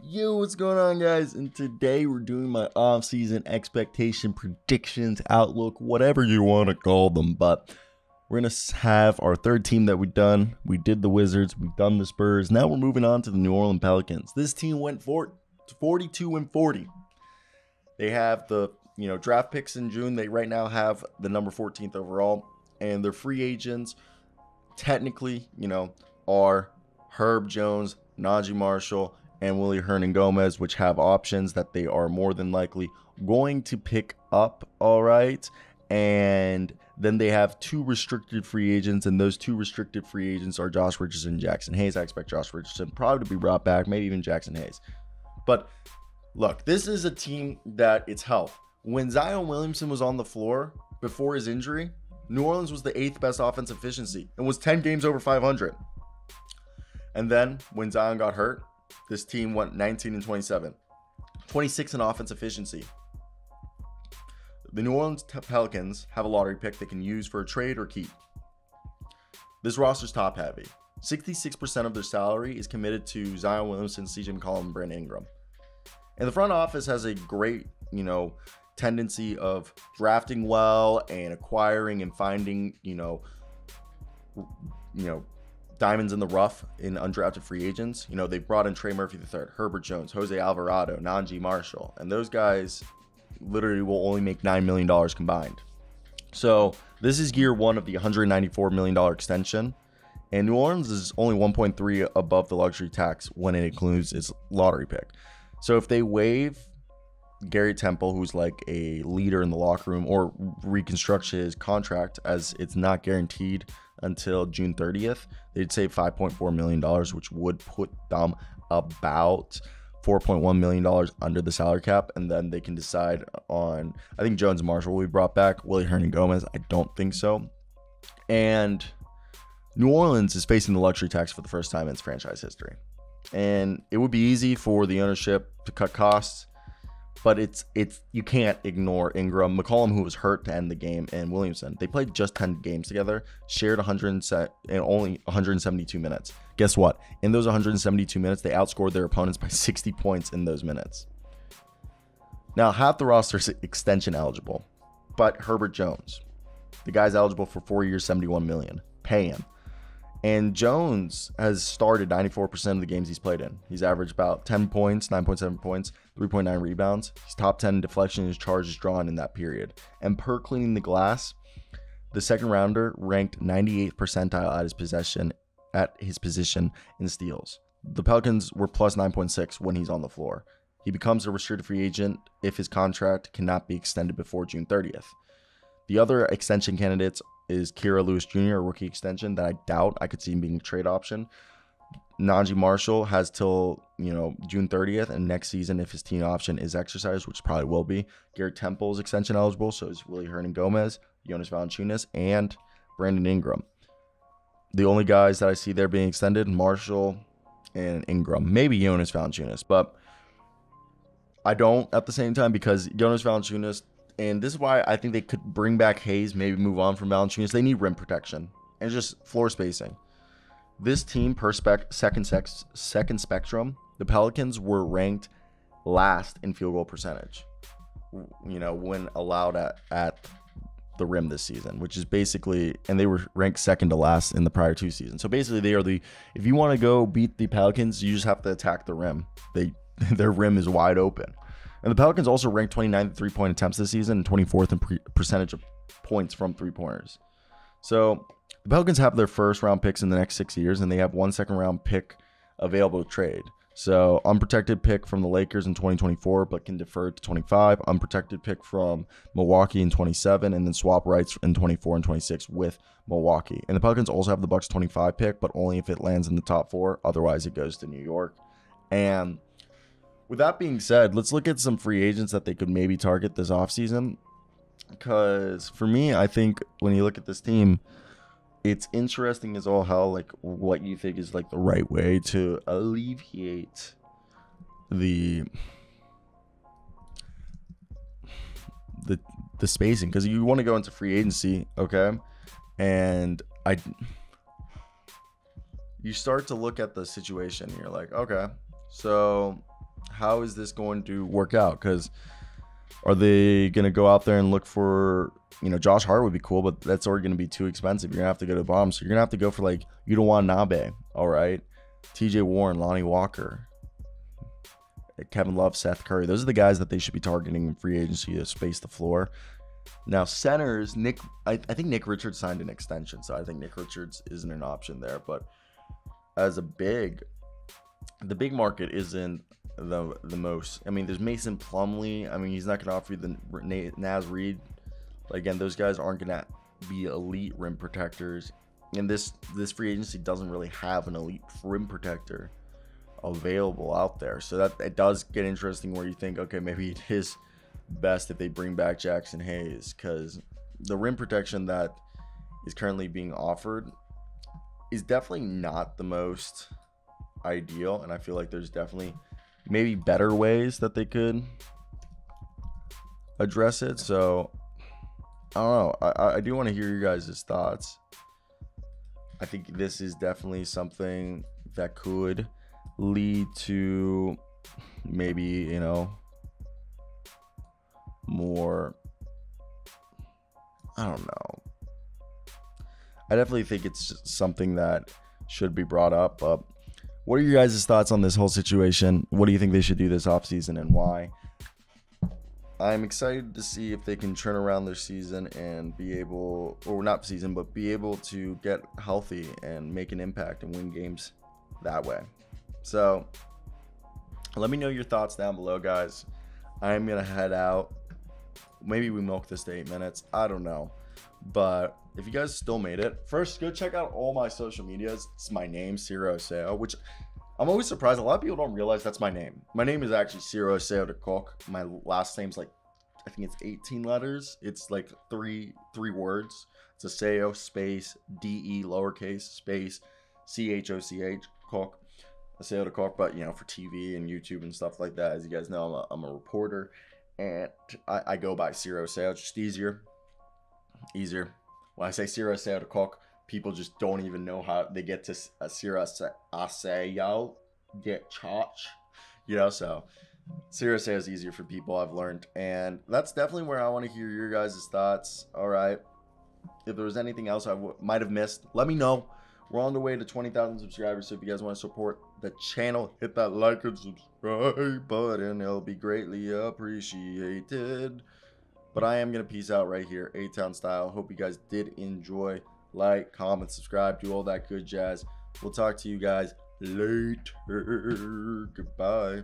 Yo, what's going on, guys? And today we're doing my off-season expectation, predictions, outlook, whatever you want to call them. But we're going to have our third team that we've done. We did the Wizards, we've done the Spurs. Now we're moving on to the New Orleans Pelicans. This team went 42-40. They have the draft picks in June. They right now have the number 14th overall. And their free agents technically, are Herb Jones, Najee Marshall, and Willie Hernan-Gomez, which have options that they are more than likely going to pick up, all right? And then they have two restricted free agents, and those two restricted free agents are Josh Richardson and Jackson Hayes. I expect Josh Richardson probably to be brought back, maybe even Jackson Hayes. But look, this is a team that it's health. When Zion Williamson was on the floor before his injury, New Orleans was the 8th best offensive efficiency and was 10 games over 500. And then when Zion got hurt, this team went 19-27, 26 in offense efficiency. The New Orleans Pelicans have a lottery pick they can use for a trade or keep. This roster's top heavy. 66% of their salary is committed to Zion Williamson, CJ McCollum, and Brandon Ingram. And the front office has a great, tendency of drafting well and acquiring and finding, diamonds in the rough in undrafted free agents. They brought in Trey Murphy III, Herbert Jones, Jose Alvarado, Najee Marshall, and those guys literally will only make $9 million combined. So this is year one of the $194 million extension, and New Orleans is only 1.3 above the luxury tax when it includes its lottery pick. So if they waive Gary Temple, who's like a leader in the locker room, or reconstruct his contract as it's not guaranteed until June 30th, they'd save $5.4 million, which would put them about $4.1 million under the salary cap. And then they can decide on, I think Jones and Marshall will be brought back. Willie Hernan-Gomez, I don't think so. And New Orleans is facing the luxury tax for the first time in its franchise history. And it would be easy for the ownership to cut costs, but it's you can't ignore Ingram, McCollum, who was hurt to end the game, and Williamson. They played just 10 games together, shared only 172 minutes. Guess what? In those 172 minutes, they outscored their opponents by 60 points in those minutes. Now, half the roster is extension eligible, but Herbert Jones, the guy's eligible for 4 years, $71 million. Pay him. And Jones has started 94% of the games he's played in. He's averaged about 10 points, 9.7 points, 3.9 rebounds. He's top 10 in deflection and his charges drawn in that period. And per cleaning the glass, the second rounder ranked 98th percentile at his position in steals. The Pelicans were plus 9.6 when he's on the floor. He becomes a restricted free agent if his contract cannot be extended before June 30th. The other extension candidates is Kira Lewis Jr., a rookie extension that I doubt I could see him being a trade option. Najee Marshall has till, June 30th, and next season if his team option is exercised, which probably will be. Garrett Temple is extension eligible, so is Willie Hernan-Gomez, Jonas Valanciunas, and Brandon Ingram. The only guys that I see there being extended, Marshall and Ingram. Maybe Jonas Valanciunas, but I don't at the same time, because Jonas Valanciunas, and this is why I think they could bring back Hayes, maybe move on from Valanciunas. They need rim protection and just floor spacing. This team, per second spectrum, the Pelicans were ranked last in field goal percentage, when allowed at the rim this season, which is basically, and they were ranked second to last in the prior two seasons. So basically they are if you want to go beat the Pelicans, you just have to attack the rim. Their rim is wide open. And the Pelicans also ranked 29th in three-point attempts this season and 24th in percentage of points from three-pointers. So the Pelicans have their first-round picks in the next 6 years, and they have one second-round pick available to trade. So unprotected pick from the Lakers in 2024, but can defer to 25. Unprotected pick from Milwaukee in 27, and then swap rights in 24 and 26 with Milwaukee. And the Pelicans also have the Bucks 25 pick, but only if it lands in the top 4. Otherwise, it goes to New York. And with that being said, let's look at some free agents that they could maybe target this offseason. Because for me, I think when you look at this team, it's interesting as all hell, like what you think is like the right way to alleviate the spacing. Because you want to go into free agency, okay? And you start to look at the situation and you're like, okay, so how is this going to work out? Because are they going to go out there and look for, Josh Hart would be cool, but that's already going to be too expensive. You're going to have to go to the bottom. So you're going to have to go for like Yudowan Nabe, all right? TJ Warren, Lonnie Walker, Kevin Love, Seth Curry. Those are the guys that they should be targeting in free agency to space the floor. Now, centers, I think Nick Richards signed an extension, so I think Nick Richards isn't an option there. But as a big, the big market isn't the most. I mean, there's Mason Plumlee. I mean, he's not going to offer you the Naz Reid. Again, those guys aren't going to be elite rim protectors. And this free agency doesn't really have an elite rim protector available out there. So that it does get interesting where you think, okay, maybe it is best if they bring back Jackson Hayes, because the rim protection that is currently being offered is definitely not the most ideal, and I feel like there's definitely maybe better ways that they could address it. So I don't know. I do want to hear your guys' thoughts. I think this is definitely something that could lead to maybe, more, I don't know. I definitely think it's something that should be brought up. What are your guys' thoughts on this whole situation? What do you think they should do this offseason and why? I'm excited to see if they can turn around their season and be able, or not season, but be able to get healthy and make an impact and win games that way. So let me know your thoughts down below, guys. I'm going to head out. Maybe we milk this to 8 minutes. I don't know. But if you guys still made it, first, go check out all my social medias. It's my name, Ciro Oseo, which I'm always surprised. A lot of people don't realize that's my name. My name is actually Ciro Oseo de Cook. My last name's like, I think it's 18 letters. It's like three words. It's Oseo space DE lowercase space CHOCH Cook. Oseo de Cook, but for TV and YouTube and stuff like that, as you guys know, I'm a reporter, and I go by Ciro Oseo. It's just easier. When I say Ciro Oseo de Cook, people just don't even know how they get to Ciro Oseo get church, so Ciro Oseo is easier for people, I've learned, and that's definitely where I want to hear your guys' thoughts. All right, if there was anything else I might have missed, let me know. We're on the way to 20,000 subscribers, so if you guys want to support the channel, hit that like and subscribe button. It'll be greatly appreciated. But I am going to peace out right here, A-Town style. Hope you guys did enjoy. Like, comment, subscribe, do all that good jazz. We'll talk to you guys later. Goodbye.